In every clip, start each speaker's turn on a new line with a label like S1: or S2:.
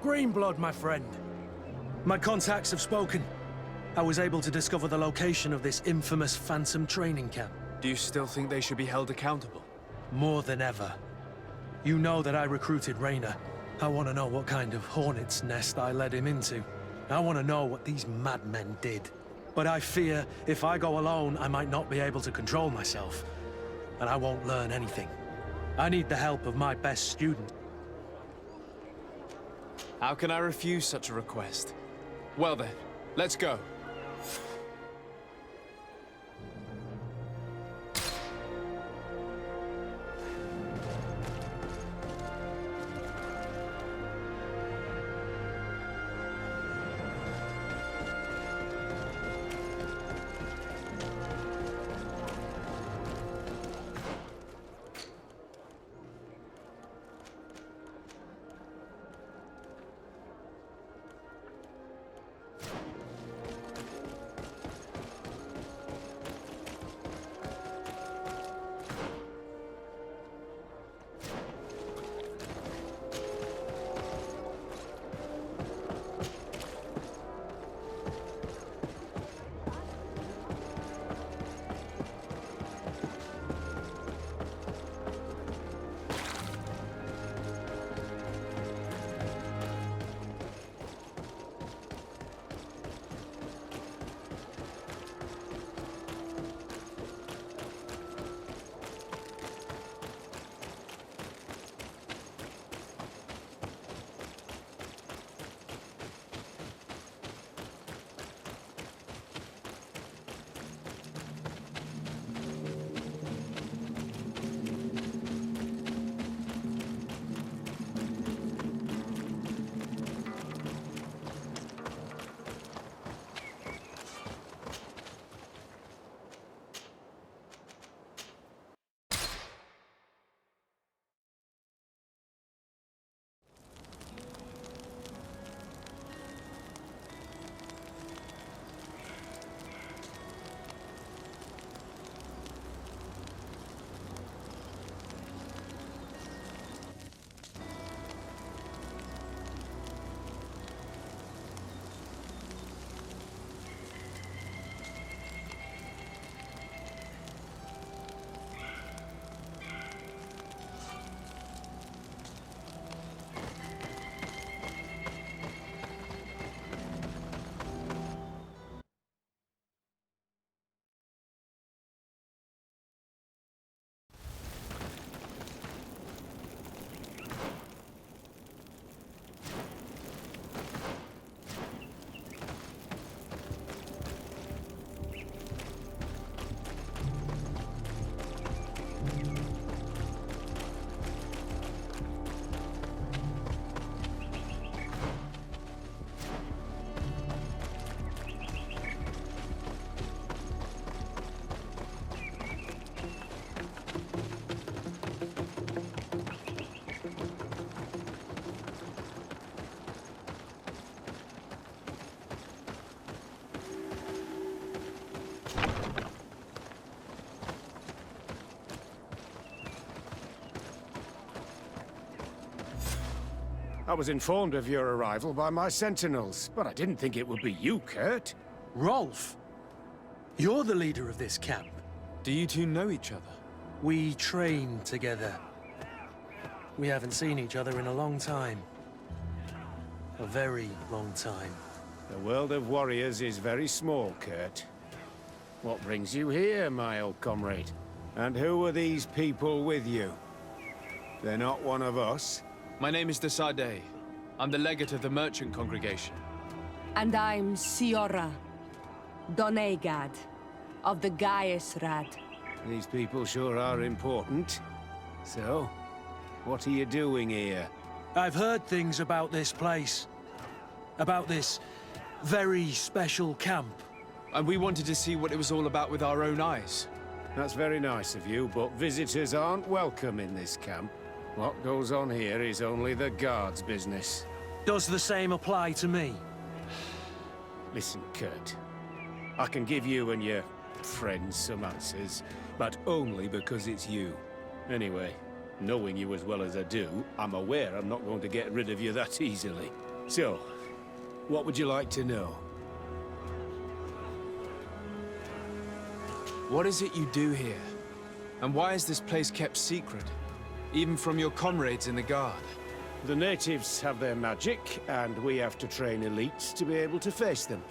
S1: Greenblood, my friend. My contacts have spoken. I was able to discover the location of this infamous Phantom training camp.
S2: Do you still think they should be held accountable?
S1: More than ever. You know that I recruited Raynor. I want to know what kind of hornet's nest I led him into. I want to know what these madmen did. But I fear if I go alone, I might not be able to control myself. And I won't learn anything. I need the help of my best student.
S2: How can I refuse such a request? Well then, let's go.
S3: I was informed of your arrival by my sentinels, but I didn't think it would be you, Kurt.
S1: Rolf, you're the leader of this camp.
S2: Do you two know each other?
S1: We train together. We haven't seen each other in a long time. A very long time.
S3: The world of warriors is very small, Kurt. What brings you here, my old comrade? And who are these people with you? They're not one of us?
S2: My name is Desade. I'm the legate of the merchant congregation.
S4: And I'm Siora, Donegad, of the Gaesrad.
S3: These people sure are important. So, what are you doing here?
S1: I've heard things about this place. About this very special camp.
S2: And we wanted to see what it was all about with our own eyes.
S3: That's very nice of you, but visitors aren't welcome in this camp. What goes on here is only the guards' business.
S1: Does the same apply to me?
S3: Listen, Kurt. I can give you and your friends some answers, but only because it's you. Anyway, knowing you as well as I do, I'm aware I'm not going to get rid of you that easily. So, what would you like to know?
S2: What is it you do here? And why is this place kept secret? Even from your comrades in the guard?
S3: The natives have their magic, and we have to train elites to be able to face them.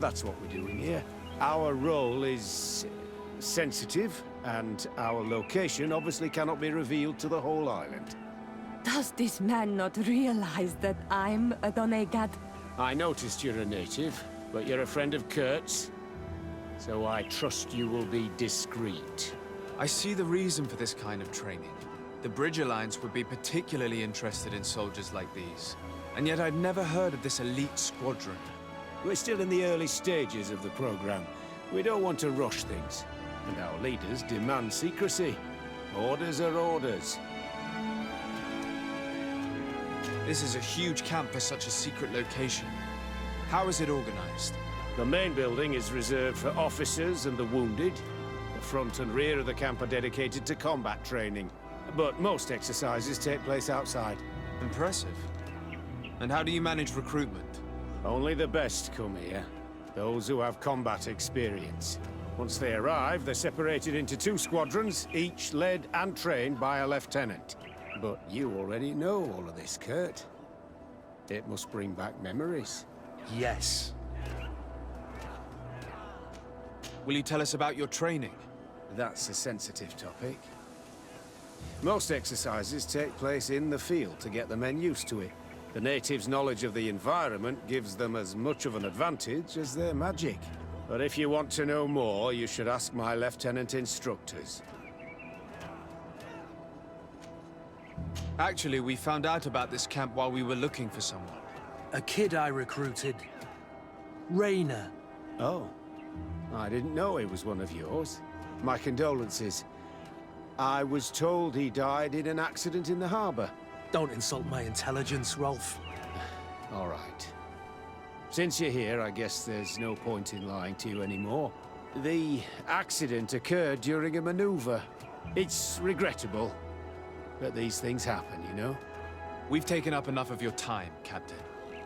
S3: That's what we're doing here. Our role is sensitive, and our location obviously cannot be revealed to the whole island.
S4: Does this man not realize that I'm a Donegad?
S3: I noticed you're a native, but you're a friend of Kurt's, so I trust you will be discreet.
S2: I see the reason for this kind of training. The Bridge Alliance would be particularly interested in soldiers like these. And yet I've never heard of this elite squadron.
S3: We're still in the early stages of the program. We don't want to rush things. And our leaders demand secrecy. Orders are orders.
S2: This is a huge camp for such a secret location. How is it organized?
S3: The main building is reserved for officers and the wounded. The front and rear of the camp are dedicated to combat training. But most exercises take place outside.
S2: Impressive. And how do you manage recruitment?
S3: Only the best come here. Those who have combat experience. Once they arrive, they're separated into 2 squadrons, each led and trained by a lieutenant. But you already know all of this, Kurt. It must bring back memories.
S1: Yes.
S2: Will you tell us about your training?
S3: That's a sensitive topic. Most exercises take place in the field to get the men used to it. The natives' knowledge of the environment gives them as much of an advantage as their magic. But if you want to know more, you should ask my lieutenant instructors.
S2: Actually, we found out about this camp while we were looking for someone.
S1: A kid I recruited. Rainer.
S3: Oh, I didn't know he was one of yours. My condolences. I was told he died in an accident in the harbor.
S1: Don't insult my intelligence, Rolf.
S3: All right. Since you're here, I guess there's no point in lying to you anymore. The accident occurred during a maneuver. It's regrettable, but these things happen, you know?
S2: We've taken up enough of your time, Captain.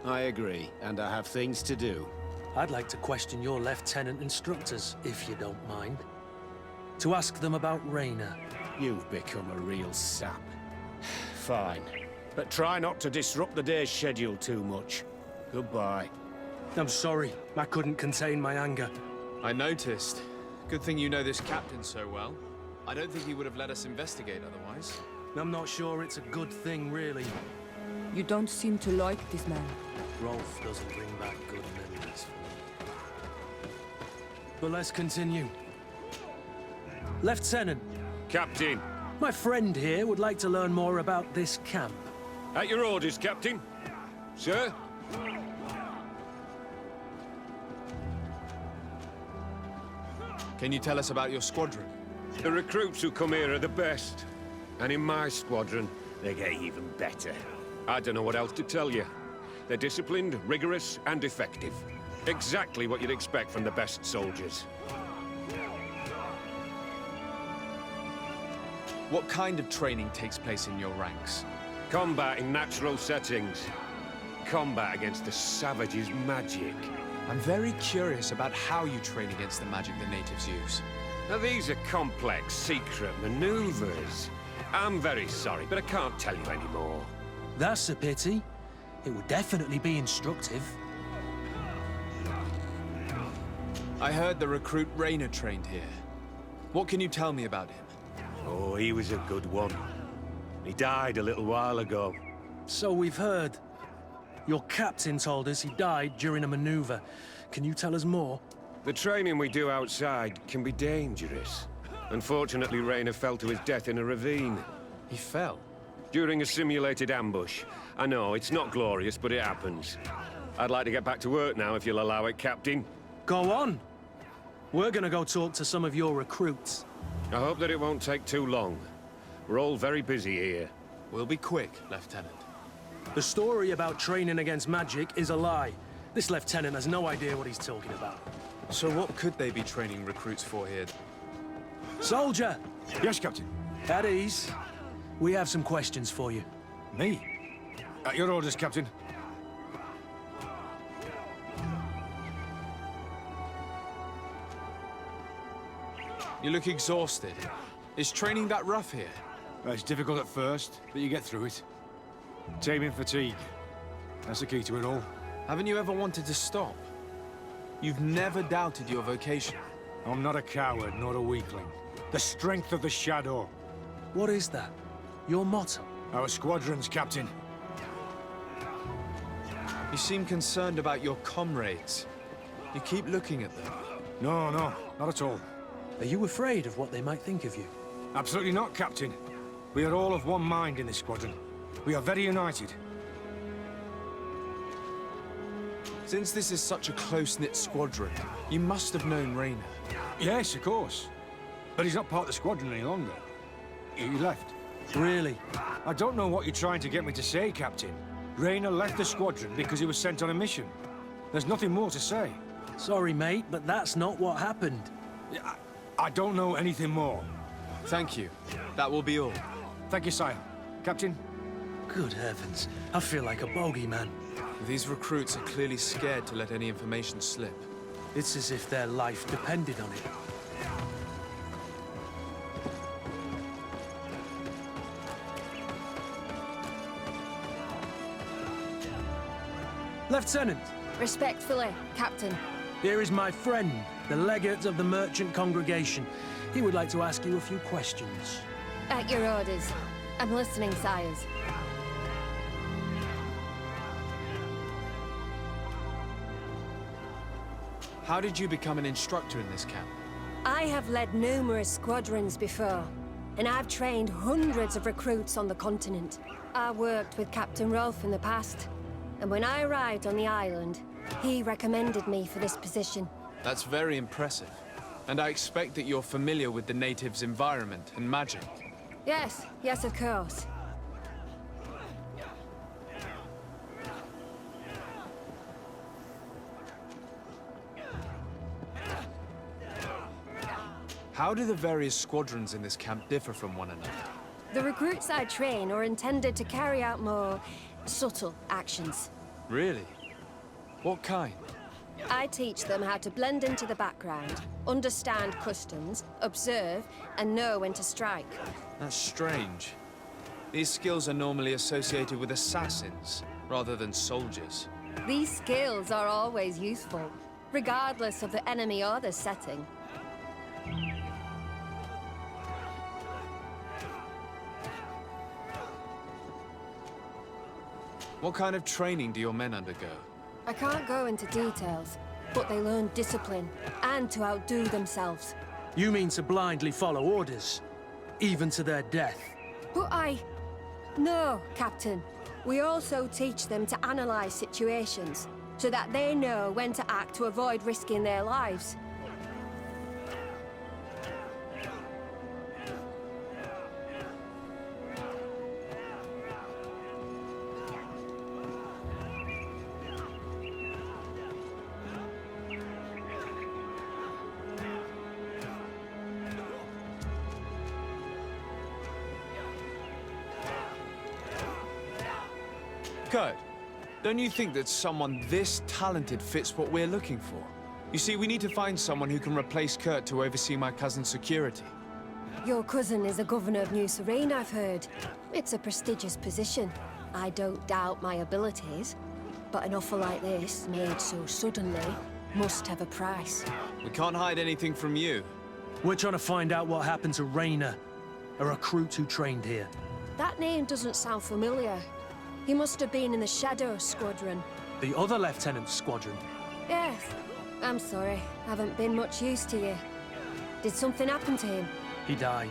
S3: I agree, and I have things to do.
S1: I'd like to question your lieutenant instructors, if you don't mind. To ask them about Rainer.
S3: You've become a real sap. Fine. But try not to disrupt the day's schedule too much. Goodbye.
S1: I'm sorry. I couldn't contain my anger.
S2: I noticed. Good thing you know this captain so well. I don't think he would have let us investigate otherwise.
S1: I'm not sure it's a good thing, really.
S4: You don't seem to like this man.
S1: Rolf doesn't bring back good memories for me. But let's continue. Lieutenant,
S3: Captain.
S1: my friend here would like to learn more about this camp.
S3: At your orders, Captain. Sir?
S2: Can you tell us about your squadron?
S5: The recruits who come here are the best. And in my squadron, they get even better. I don't know what else to tell you. They're disciplined, rigorous, and effective. Exactly what you'd expect from the best soldiers.
S2: What kind of training takes place in your ranks?
S5: Combat in natural settings. Combat against the savages' magic.
S2: I'm very curious about how you train against the magic the natives use.
S5: Now these are complex, secret maneuvers. I'm very sorry, but I can't tell you anymore.
S1: That's a pity. It would definitely be instructive.
S2: I heard the recruit Rainer trained here. What can you tell me about him?
S5: Oh, he was a good one. He died a little while ago.
S1: So we've heard. Your captain told us he died during a maneuver. Can you tell us more?
S5: The training we do outside can be dangerous. Unfortunately, Rainer fell to his death in a ravine.
S2: He fell.
S5: During a simulated ambush. I know, it's not glorious, but it happens. I'd like to get back to work now, if you'll allow it, Captain.
S1: Go on. We're gonna go talk to some of your recruits.
S5: I hope that it won't take too long. We're all very busy here.
S2: We'll be quick, Lieutenant.
S1: The story about training against magic is a lie. This lieutenant has no idea what he's talking about.
S2: So what could they be training recruits for here?
S1: Soldier!
S6: Yes, Captain.
S1: At ease. We have some questions for you.
S6: Me? At your orders, Captain.
S2: You look exhausted. Is training that rough here?
S6: Well, it's difficult at first, but you get through it. Taming fatigue. That's the key to it all.
S2: Haven't you ever wanted to stop? You've never doubted your vocation.
S6: I'm not a coward, nor a weakling. The strength of the shadow.
S1: What is that? Your motto?
S6: Our squadron's captain.
S2: You seem concerned about your comrades. You keep looking at them.
S6: No, not at all.
S1: Are you afraid of what they might think of you?
S6: Absolutely not, Captain. We are all of one mind in this squadron. We are very united.
S2: Since this is such a close-knit squadron, you must have known Raynor.
S6: Yes, of course. But he's not part of the squadron any longer. He left.
S1: Really?
S6: I don't know what you're trying to get me to say, Captain. Raynor left the squadron because he was sent on a mission. There's nothing more to say.
S1: Sorry, mate, but that's not what happened.
S6: I don't know anything more.
S2: Thank you. That will be all.
S6: Thank you, sire. Captain?
S1: Good heavens. I feel like a bogeyman.
S2: These recruits are clearly scared to let any information slip.
S1: It's as if their life depended on it. Lieutenant,
S7: Respectfully, Captain.
S1: here is my friend, the legate of the merchant congregation. He would like to ask you a few questions.
S7: At your orders. I'm listening, sires.
S2: How did you become an instructor in this camp?
S7: I have led numerous squadrons before, and I've trained hundreds of recruits on the continent. I worked with Captain Rolfe in the past, and when I arrived on the island, he recommended me for this position.
S2: That's very impressive. And I expect that you're familiar with the natives' environment and magic.
S7: Yes, of course.
S2: How do the various squadrons in this camp differ from one another?
S7: The recruits I train are intended to carry out more subtle actions.
S2: Really? What kind?
S7: I teach them how to blend into the background, understand customs, observe, and know when to strike.
S2: That's strange. These skills are normally associated with assassins, rather than soldiers.
S7: These skills are always useful, regardless of the enemy or the setting.
S2: What kind of training do your men undergo?
S7: I can't go into details, but they learn discipline and to outdo themselves.
S1: You mean to blindly follow orders, even to their death?
S7: But No, Captain. We also teach them to analyze situations, so that they know when to act to avoid risking their lives.
S2: Kurt, don't you think that someone this talented fits what we're looking for? You see, we need to find someone who can replace Kurt to oversee my cousin's security.
S7: Your cousin is the governor of New Serene, I've heard. It's a prestigious position. I don't doubt my abilities, but an offer like this, made so suddenly, must have a price.
S2: We can't hide anything from you.
S1: We're trying to find out what happened to Raynor, a recruit who trained here.
S7: That name doesn't sound familiar. He must have been in the Shadow Squadron.
S1: The other lieutenant's squadron.
S7: Yes. I'm sorry. Haven't been much use to you. Did something happen to him?
S1: He died.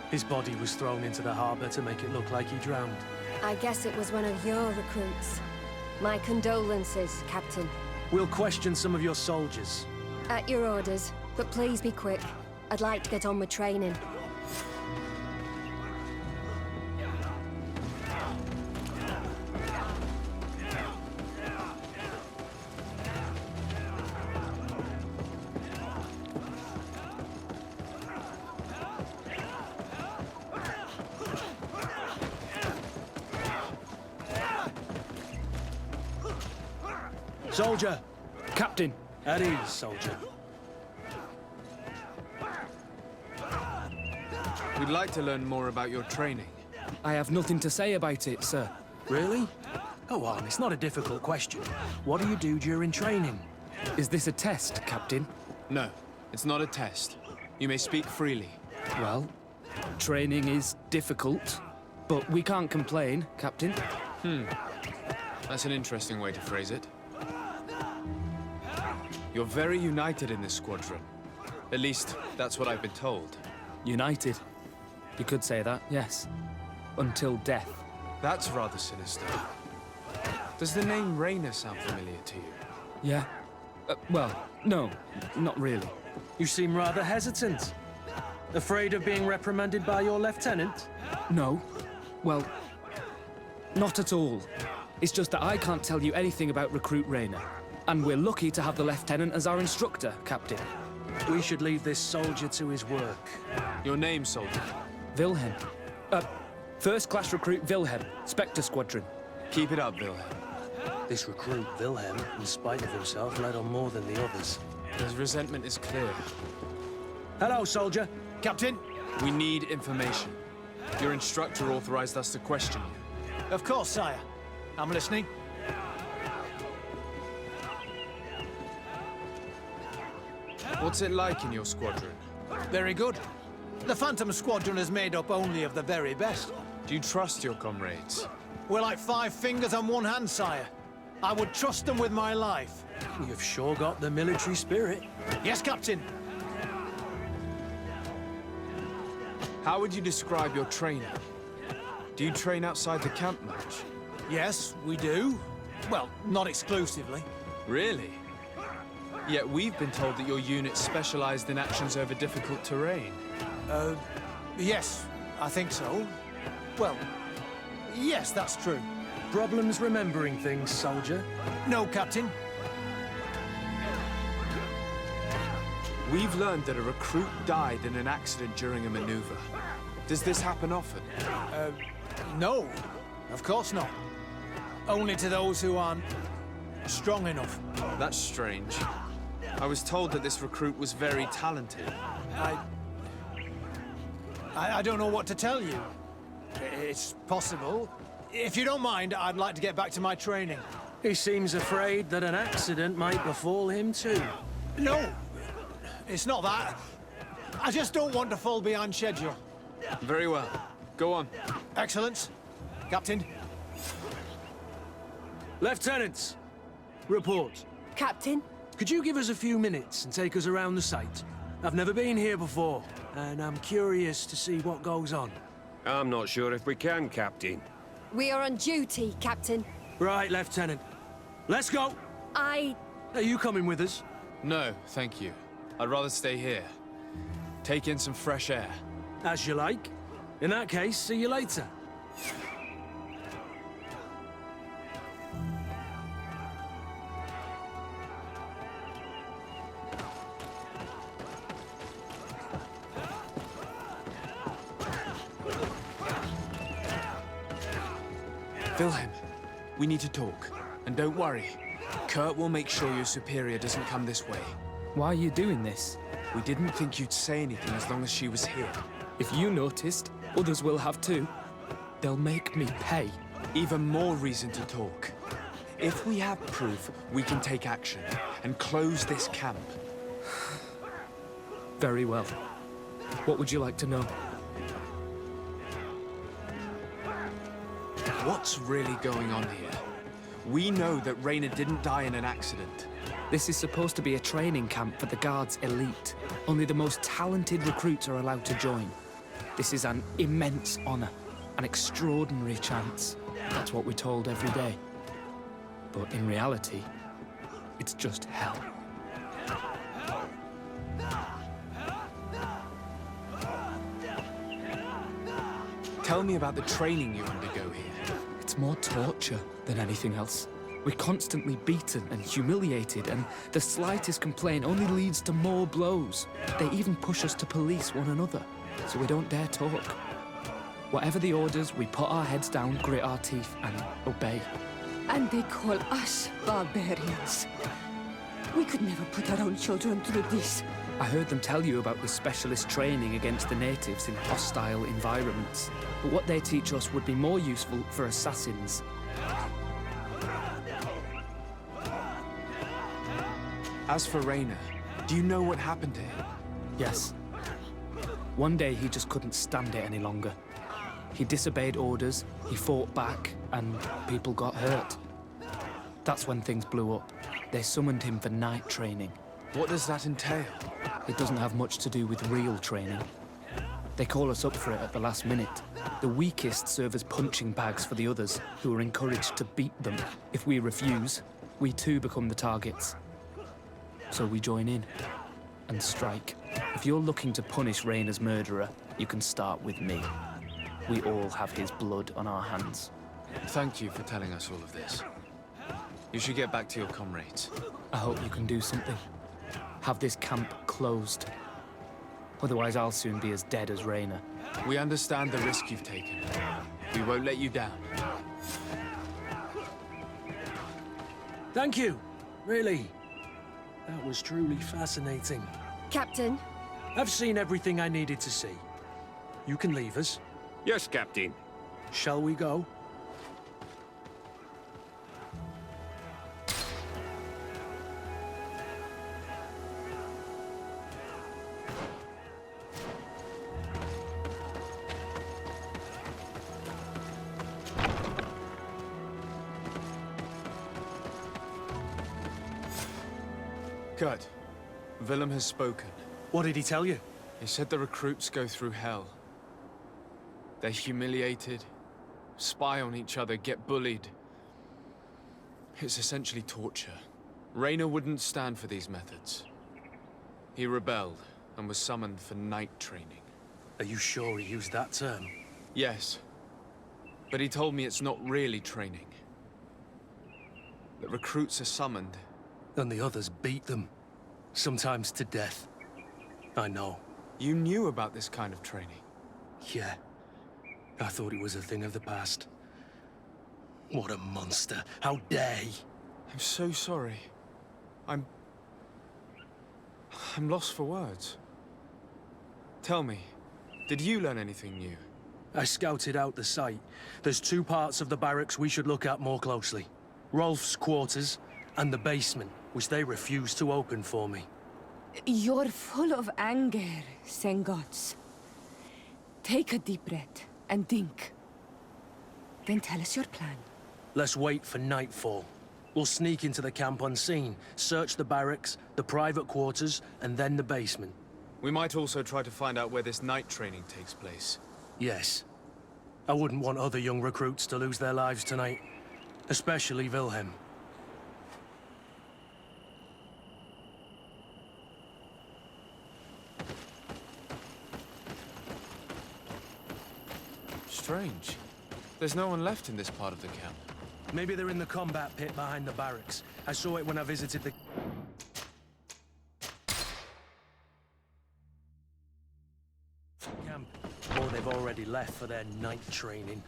S1: His body was thrown into the harbor to make it look like he drowned.
S7: I guess it was one of your recruits. My condolences, Captain.
S1: We'll question some of your soldiers.
S7: At your orders, but please be quick. I'd like to get on with training.
S1: Soldier! Captain! At ease, soldier.
S2: We'd like to learn more about your training.
S8: I have nothing to say about it, sir.
S1: Really? Go on, it's not a difficult question. What do you do during training?
S8: Is this a test, Captain?
S2: No, it's not a test. You may speak freely.
S8: Well, training is difficult, but we can't complain, Captain.
S2: That's an interesting way to phrase it. You're very united in this squadron. At least, that's what I've been told.
S8: United. You could say that, yes. Until death.
S2: That's rather sinister. Does the name Raynor sound familiar to you?
S8: Yeah. Well, no, not really.
S1: You seem rather hesitant. Afraid of being reprimanded by your lieutenant?
S8: No. Well, not at all. It's just that I can't tell you anything about Recruit Raynor. And we're lucky to have the Lieutenant as our instructor, Captain.
S1: We should leave this soldier to his work.
S2: Your name, soldier?
S8: Wilhelm. First Class Recruit Wilhelm, Spectre Squadron.
S2: Keep it up, Wilhelm.
S1: This recruit, Wilhelm, in spite of himself, led on more than the others.
S2: His resentment is clear.
S1: Hello, soldier.
S9: Captain?
S2: We need information. Your instructor authorized us to question you.
S9: Of course, sire. I'm listening.
S2: What's it like in your squadron?
S9: Very good. The Phantom Squadron is made up only of the very best.
S2: Do you trust your comrades?
S9: We're like 5 fingers on one hand, sire. I would trust them with my life.
S1: You've sure got the military spirit.
S9: Yes, Captain.
S2: How would you describe your training? Do you train outside the camp much?
S9: Yes, we do. Well, not exclusively.
S2: Really? Yet we've been told that your unit specialized in actions over difficult terrain.
S9: Yes, I think so. Well, yes, that's true.
S1: Problems remembering things, soldier?
S9: No, Captain.
S2: We've learned that a recruit died in an accident during a maneuver. Does this happen often?
S9: No, of course not. Only to those who aren't strong enough.
S2: That's strange. I was told that this recruit was very talented.
S9: I don't know what to tell you. It's possible. If you don't mind, I'd like to get back to my training.
S1: He seems afraid that an accident might befall him too.
S9: No, it's not that. I just don't want to fall behind schedule.
S2: Very well. Go on.
S9: Excellence. Captain.
S1: Lieutenants, report.
S7: Captain?
S1: Could you give us a few minutes and take us around the site? I've never been here before, and I'm curious to see what goes on.
S5: I'm not sure if we can, Captain.
S7: We are on duty, Captain.
S1: Right, Lieutenant. Let's go! Are you coming with us?
S2: No, thank you. I'd rather stay here. Take in some fresh air.
S1: As you like. In that case, see you later.
S2: Wilhelm, we need to talk. And don't worry. Kurt will make sure your superior doesn't come this way.
S8: Why are you doing this?
S2: We didn't think you'd say anything as long as she was here.
S8: If you noticed, others will have too. They'll make me pay.
S2: Even more reason to talk. If we have proof, we can take action and close this camp.
S8: Very well. What would you like to know?
S2: What's really going on here? We know that Raynor didn't die in an accident.
S8: This is supposed to be a training camp for the Guard's elite. Only the most talented recruits are allowed to join. This is an immense honor, an extraordinary chance. That's what we're told every day. But in reality, it's just hell.
S2: Tell me about the training you undergo here.
S8: It's more torture than anything else. We're constantly beaten and humiliated, and the slightest complaint only leads to more blows. They even push us to police one another, so we don't dare talk. Whatever the orders, we put our heads down, grit our teeth, and obey.
S4: And they call us barbarians. We could never put our own children through this.
S8: I heard them tell you about the specialist training against the natives in hostile environments. But what they teach us would be more useful for assassins.
S2: As for Raynor, do you know what happened to him?
S8: Yes. One day he just couldn't stand it any longer. He disobeyed orders, he fought back, and people got hurt. That's when things blew up. They summoned him for night training.
S2: What does that entail?
S8: It doesn't have much to do with real training. They call us up for it at the last minute. The weakest serve as punching bags for the others, who are encouraged to beat them. If we refuse, we too become the targets. So we join in and strike. If you're looking to punish Raynor's murderer, you can start with me. We all have his blood on our hands.
S2: Thank you for telling us all of this. You should get back to your comrades.
S8: I hope you can do something. Have this camp closed. Otherwise, I'll soon be as dead as Raynor.
S2: We understand the risk you've taken. We won't let you down.
S1: Thank you. Really. That was truly fascinating.
S7: Captain,
S1: I've seen everything I needed to see. You can leave us.
S5: Yes, Captain.
S1: Shall we go?
S2: Good. Willem has spoken.
S1: What did he tell you?
S2: He said the recruits go through hell. They're humiliated, spy on each other, get bullied. It's essentially torture. Raynor wouldn't stand for these methods. He rebelled and was summoned for night training.
S1: Are you sure he used that term?
S2: Yes, but he told me it's not really training. The recruits are summoned.
S1: And the others beat them. Sometimes to death. I know.
S2: You knew about this kind of training?
S1: Yeah. I thought it was a thing of the past. What a monster. How dare he?
S2: I'm so sorry. I'm lost for words. Tell me, did you learn anything new?
S1: I scouted out the site. There's two parts of the barracks we should look at more closely. Rolf's quarters and the basement, which they refused to open for me.
S4: You're full of anger, Sengots. Take a deep breath and think. Then tell us your plan.
S1: Let's wait for nightfall. We'll sneak into the camp unseen, search the barracks, the private quarters, and then the basement.
S2: We might also try to find out where this night training takes place.
S1: Yes. I wouldn't want other young recruits to lose their lives tonight. Especially Wilhelm.
S2: Strange. There's no one left in this part of the camp.
S1: Maybe they're in the combat pit behind the barracks. I saw it when I visited the... camp. Or they've already left for their night training.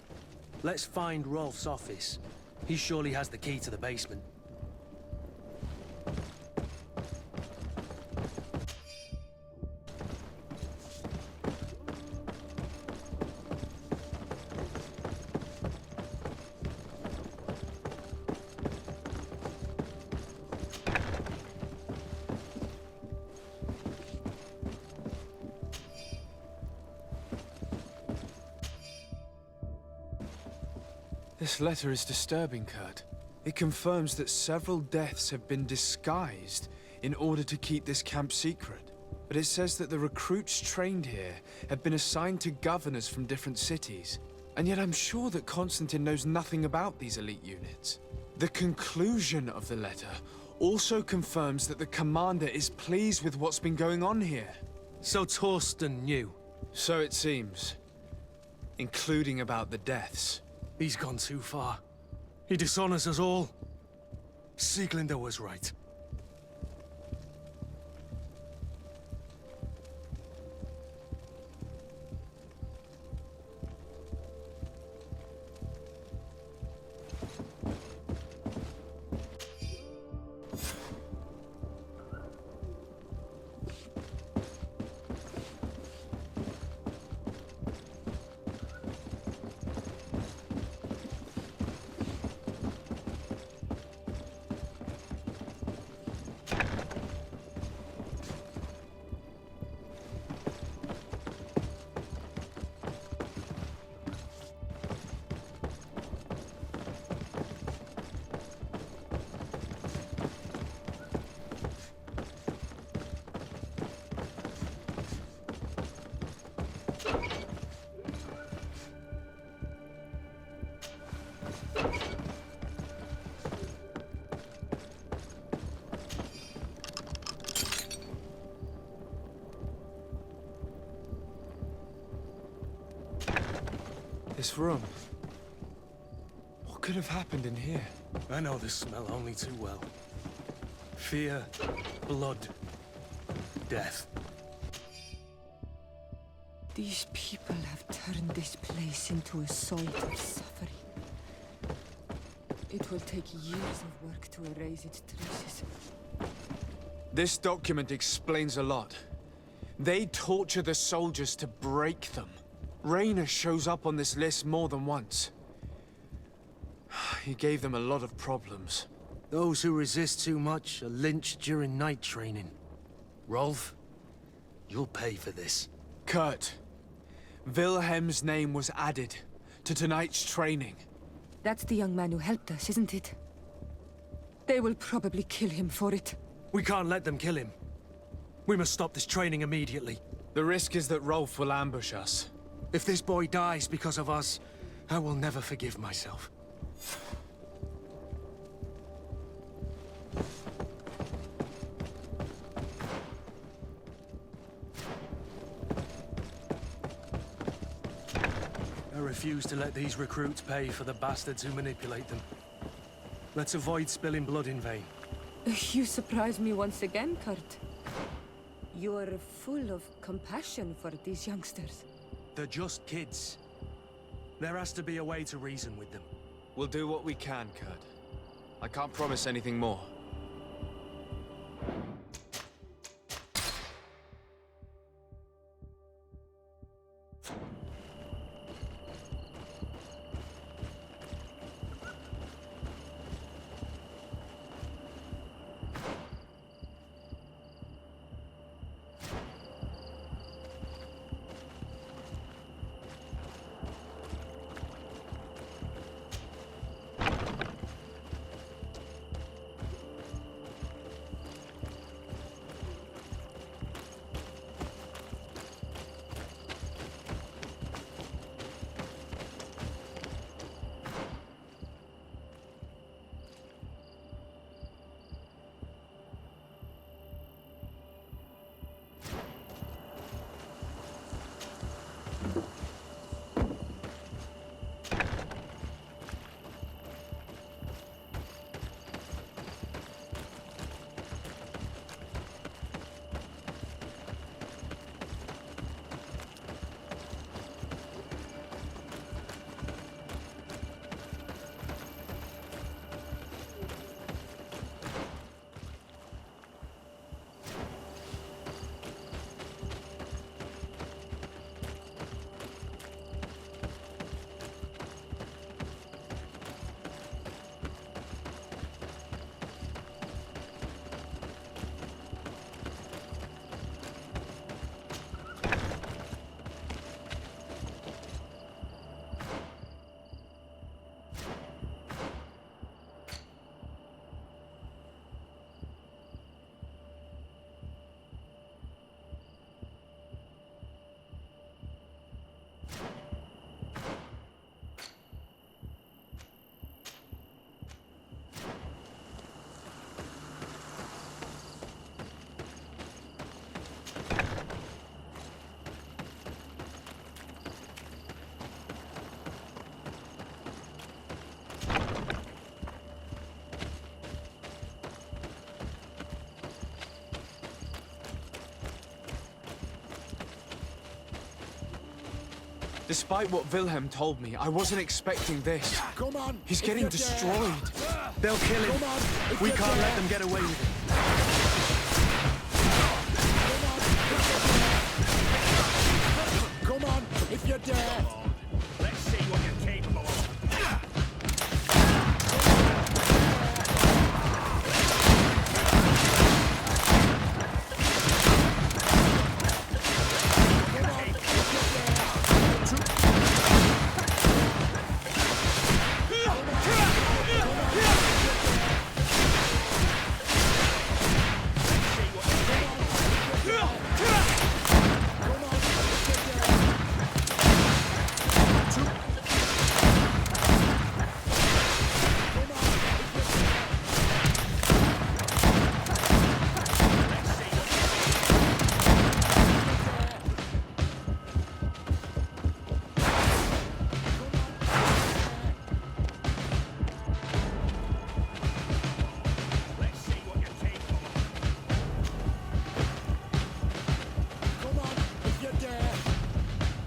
S1: Let's find Rolf's office. He surely has the key to the basement.
S2: This letter is disturbing, Kurt. It confirms that several deaths have been disguised in order to keep this camp secret. But it says that the recruits trained here have been assigned to governors from different cities. And yet I'm sure that Constantine knows nothing about these elite units. The conclusion of the letter also confirms that the commander is pleased with what's been going on here.
S1: So Torsten knew.
S2: So it seems. Including about the deaths.
S1: He's gone too far. He dishonors us all. Sieglinde was right.
S2: This room. What could have happened in here?
S1: I know this smell only too well. Fear, blood, death.
S4: These people have turned this place into a site of suffering. It will take years of work to erase its traces.
S2: This document explains a lot. They torture the soldiers to break them. Raynor shows up on this list more than once. He gave them a lot of problems.
S1: Those who resist too much are lynched during night training. Rolf, you'll pay for this.
S2: Kurt, Wilhelm's name was added to tonight's training.
S4: That's the young man who helped us, isn't it? They will probably kill him for it.
S1: We can't let them kill him. We must stop this training immediately.
S2: The risk is that Rolf will ambush us.
S1: If this boy dies because of us, I will never forgive myself. I refuse to let these recruits pay for the bastards who manipulate them. Let's avoid spilling blood in vain.
S4: You surprise me once again, Kurt. You're full of compassion for these youngsters.
S1: They're just kids. There has to be a way to reason with them.
S2: We'll do what we can, Kurt. I can't promise anything more. Despite what Wilhelm told me, I wasn't expecting this.
S9: Come on!
S2: He's getting destroyed.
S1: They'll kill him. We can't let them get away with it.
S9: Come on, if you're dead!
S5: Let's see what you're capable of.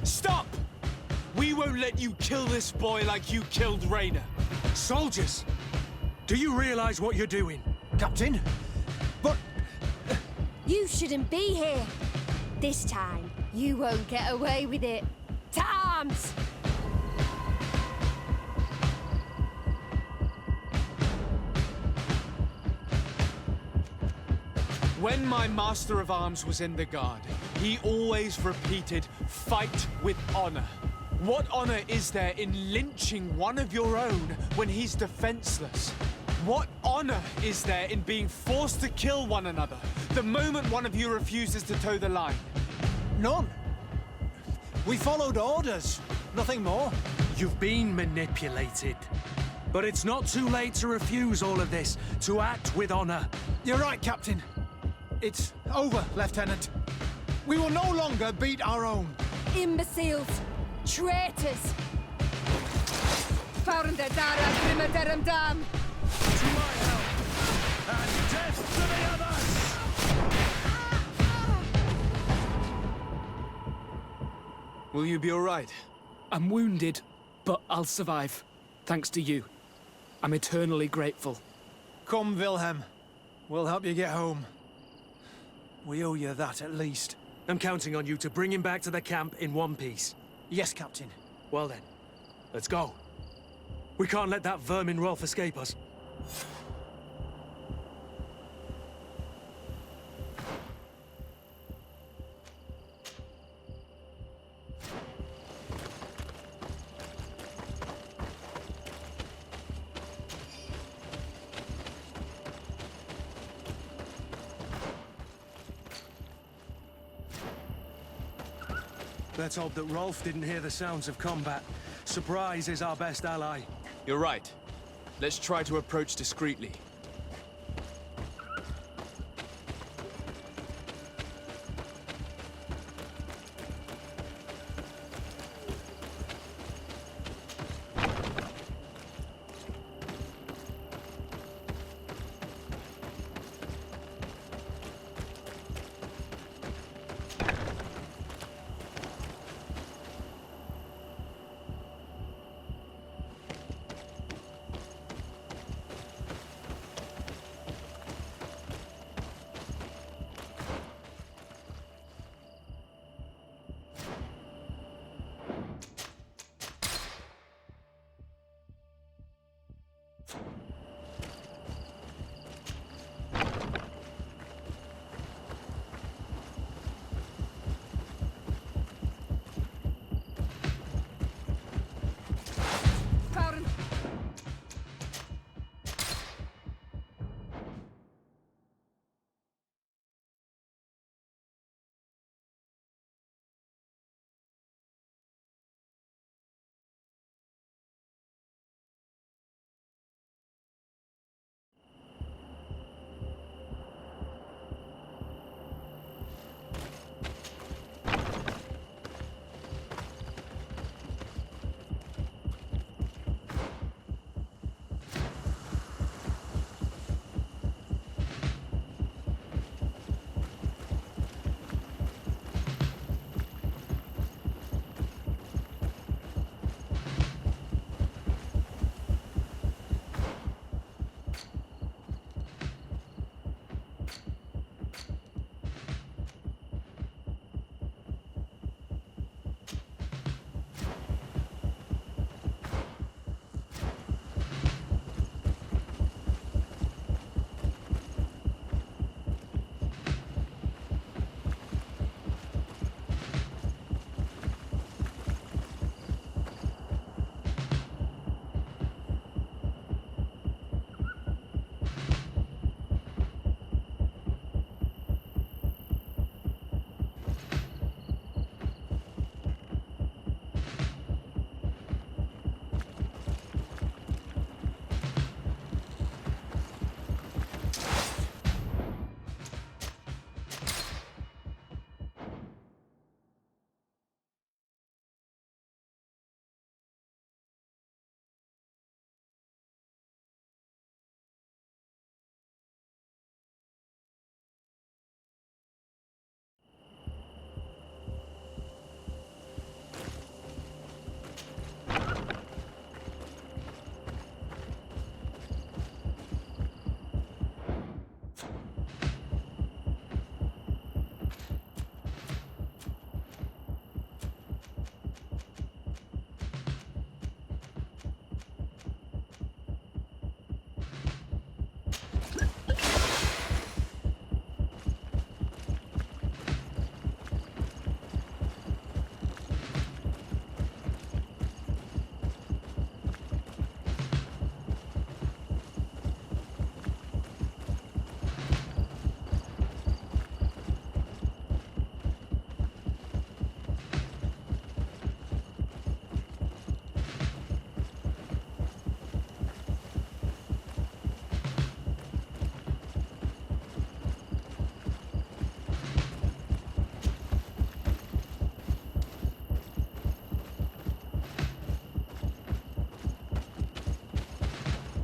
S2: Stop! We won't let you kill this boy like you killed Rainer.
S1: Soldiers! Do you realize what you're doing?
S9: Captain? But...
S7: You shouldn't be here. This time, you won't get away with it. To arms!
S2: When my Master of Arms was in the Guard, he always repeated, fight with honor. What honor is there in lynching one of your own when he's defenseless? What honor is there in being forced to kill one another the moment one of you refuses to toe the line?
S9: none. We followed orders, nothing more.
S1: You've been manipulated. But it's not too late to refuse all of this, to act with honor.
S9: You're right, Captain. It's over, Lieutenant. We will no longer beat our own.
S7: Imbeciles! Traitors!
S4: Found der Dara Grimmer derem Dam!
S1: To my help! And death to the others!
S2: Will you be all right?
S8: I'm wounded, but I'll survive. Thanks to you. I'm eternally grateful.
S9: Come, Wilhelm. We'll help you get home. We owe you that, at least.
S1: I'm counting on you to bring him back to the camp in one piece.
S9: Yes, Captain.
S1: Well then, let's go. We can't let that vermin Rolf escape us. Let's hope that Rolf didn't hear the sounds of combat. Surprise is our best ally.
S2: You're right. Let's try to approach discreetly.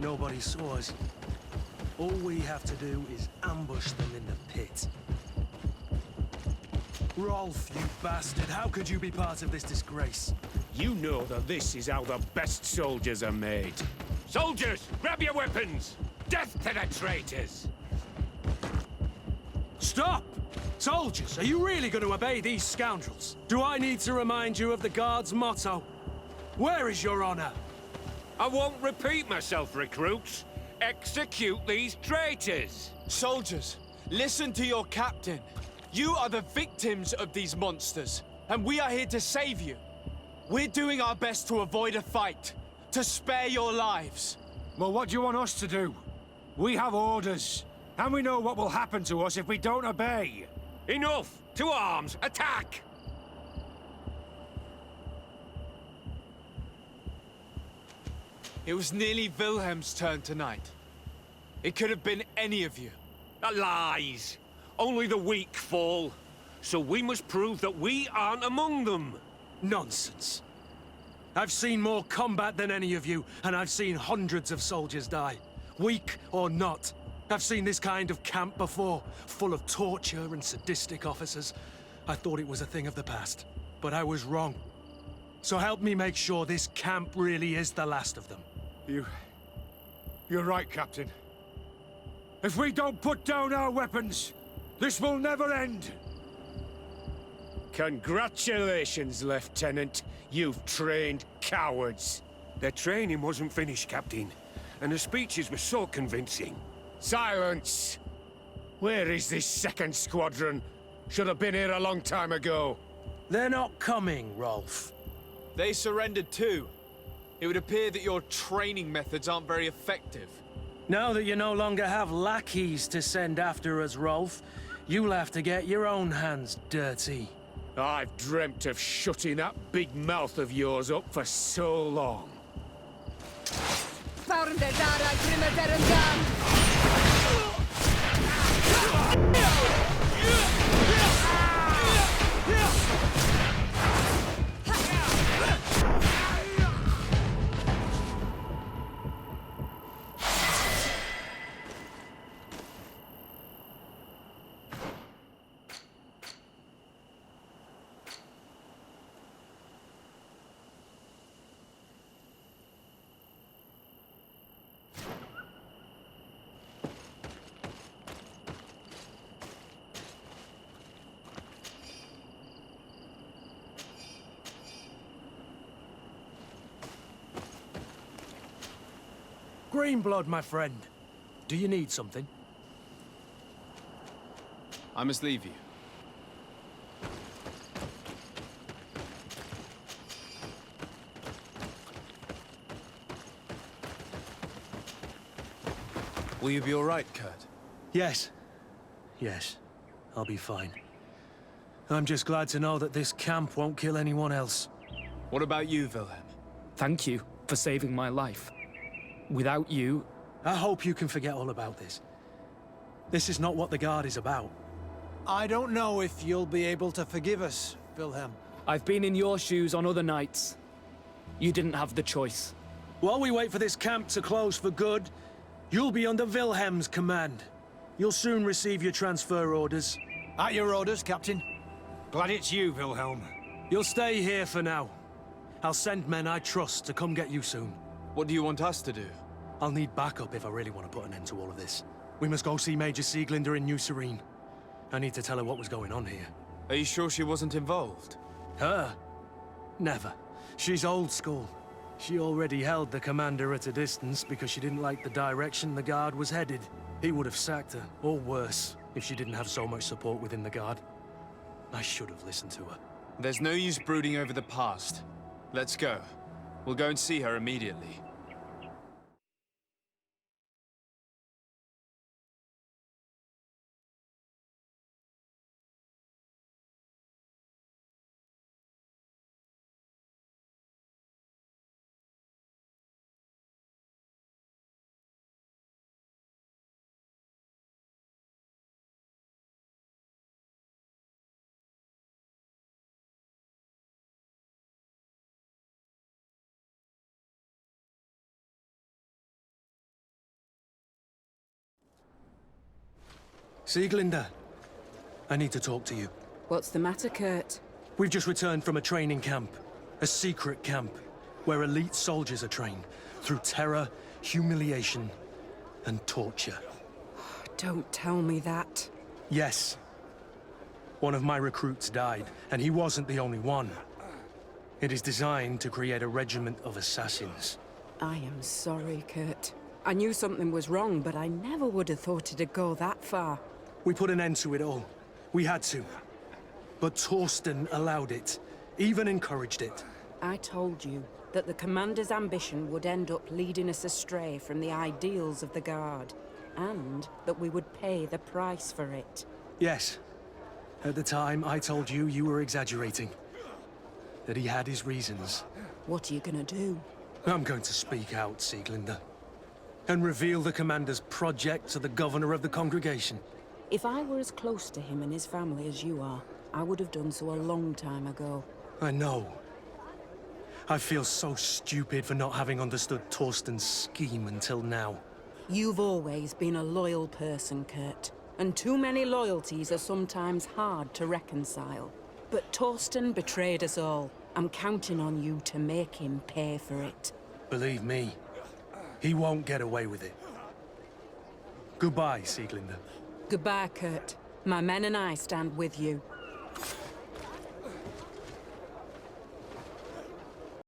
S1: Nobody saw us. All we have to do is ambush them in the pit. Rolf, you bastard, how could you be part of this disgrace?
S3: You know that this is how the best soldiers are made.
S5: Soldiers, grab your weapons! Death to the traitors!
S1: Stop! Soldiers, are you really going to obey these scoundrels? Do I need to remind you of the Guard's motto? Where is your honor?
S5: I won't repeat myself, recruits. Execute these traitors!
S2: Soldiers, listen to your captain. You are the victims of these monsters, and we are here to save you. We're doing our best to avoid a fight, to spare your lives.
S6: Well, what do you want us to do? We have orders, and we know what will happen to us if we don't obey.
S5: Enough! To arms! Attack!
S2: It was nearly Wilhelm's turn tonight. It could have been any of you.
S5: Lies! Only the weak fall. So we must prove that we aren't among them.
S1: Nonsense. I've seen more combat than any of you, and I've seen hundreds of soldiers die. Weak or not. I've seen this kind of camp before, full of torture and sadistic officers. I thought it was a thing of the past, but I was wrong. So help me make sure this camp really is the last of them.
S6: You're right, Captain. If we don't put down our weapons, this will never end.
S3: Congratulations, Lieutenant. You've trained cowards.
S5: Their training wasn't finished, Captain, and the speeches were so convincing.
S3: Silence! Where is this second squadron? Should have been here a long time ago.
S1: They're not coming, Rolf.
S2: They surrendered too. It would appear that your training methods aren't very effective.
S1: Now that you no longer have lackeys to send after us, Rolf, you'll have to get your own hands dirty.
S3: I've dreamt of shutting that big mouth of yours up for so long.
S1: Greenblood, my friend. Do you need something?
S2: I must leave you. Will you be all right, Kurt?
S1: Yes. Yes. I'll be fine. I'm just glad to know that this camp won't kill anyone else.
S2: What about you, Wilhelm?
S8: Thank you for saving my life. Without you...
S1: I hope you can forget all about this. This is not what the Guard is about.
S9: I don't know if you'll be able to forgive us, Wilhelm.
S8: I've been in your shoes on other nights. You didn't have the choice.
S1: While we wait for this camp to close for good, you'll be under Wilhelm's command. You'll soon receive your transfer orders.
S9: At your orders, Captain.
S6: Glad it's you, Wilhelm.
S1: You'll stay here for now. I'll send men I trust to come get you soon.
S2: What do you want us to do?
S1: I'll need backup if I really want to put an end to all of this. We must go see Major Sieglinder in New Serene. I need to tell her what was going on here.
S2: Are you sure she wasn't involved?
S1: Her? Never. She's old school. She already held the commander at a distance because she didn't like the direction the Guard was headed. He would have sacked her, or worse, if she didn't have so much support within the Guard. I should have listened to her.
S2: There's no use brooding over the past. Let's go. We'll go and see her immediately.
S1: Sieglinde, I need to talk to you.
S10: What's the matter, Kurt?
S1: We've just returned from a training camp. A secret camp, where elite soldiers are trained through terror, humiliation, and torture.
S10: Don't tell me that.
S1: Yes. One of my recruits died, and he wasn't the only one. It is designed to create a regiment of assassins.
S10: I am sorry, Kurt. I knew something was wrong, but I never would have thought it'd go that far.
S1: We put an end to it all. We had to. But Torsten allowed it, even encouraged it.
S10: I told you that the commander's ambition would end up leading us astray from the ideals of the Guard, and that we would pay the price for it.
S1: Yes. At the time, I told you you were exaggerating. That he had his reasons.
S10: What are you gonna do?
S1: I'm going to speak out, Sieglinde. And reveal the commander's project to the governor of the congregation.
S10: If I were as close to him and his family as you are, I would have done so a long time ago.
S1: I know. I feel so stupid for not having understood Torsten's scheme until now.
S10: You've always been a loyal person, Kurt. And too many loyalties are sometimes hard to reconcile. But Torsten betrayed us all. I'm counting on you to make him pay for it.
S1: Believe me, he won't get away with it. Goodbye, Sieglinde.
S10: Goodbye, Kurt. My men and I stand with you.